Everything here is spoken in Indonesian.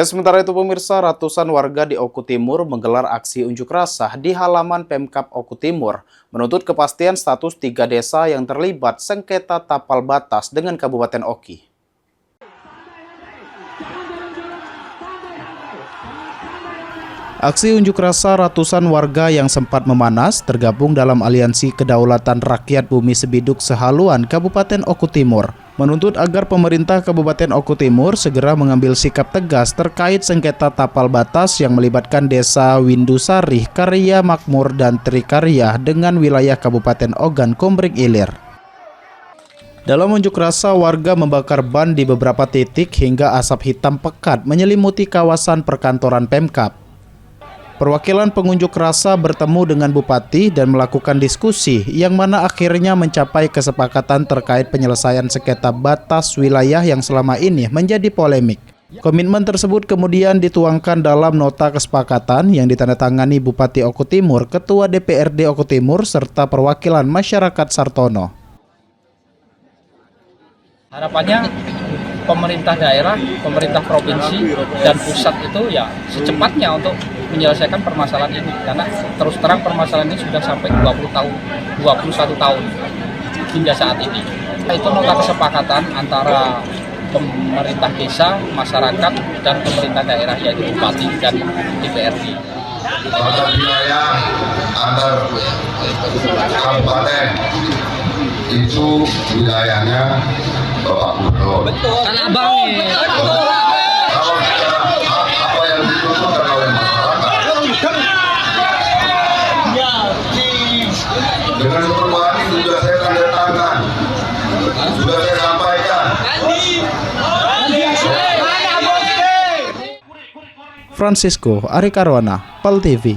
Sementara itu pemirsa, ratusan warga di Oku Timur menggelar aksi unjuk rasa di halaman Pemkab Oku Timur, menuntut kepastian status 3 desa yang terlibat sengketa tapal batas dengan Kabupaten Oki. Aksi unjuk rasa ratusan warga yang sempat memanas tergabung dalam Aliansi Kedaulatan Rakyat Bumi Sebiduk Sehaluan Kabupaten Oku Timur, menuntut agar pemerintah Kabupaten Oku Timur segera mengambil sikap tegas terkait sengketa tapal batas yang melibatkan desa Windusari, Karya Makmur, dan Trikarya dengan wilayah Kabupaten Ogan Komering Ilir. Dalam unjuk rasa, warga membakar ban di beberapa titik hingga asap hitam pekat menyelimuti kawasan perkantoran Pemkab. Perwakilan pengunjuk rasa bertemu dengan Bupati dan melakukan diskusi yang mana akhirnya mencapai kesepakatan terkait penyelesaian sengketa batas wilayah yang selama ini menjadi polemik. Komitmen tersebut kemudian dituangkan dalam nota kesepakatan yang ditandatangani Bupati Oku Timur, Ketua DPRD Oku Timur, serta perwakilan masyarakat Sartono. Harapannya pemerintah daerah, pemerintah provinsi, dan pusat itu ya secepatnya untuk menyelesaikan permasalahan ini. Karena terus terang permasalahan ini sudah sampai 21 tahun hingga saat ini. Itu nota kesepakatan antara pemerintah desa, masyarakat, dan pemerintah daerah yaitu Bupati dan DPRD. Antar wilayah, antar kabupaten itu wilayahnya Bapak Gubernur. Betul. Kan abang nih. Kalau apa yang dibutuhkan oleh masyarakat dengan perubahan ini sudah saya tanda tangan, sudah saya sampaikan. Francisco Ari Karwana, PAL TV.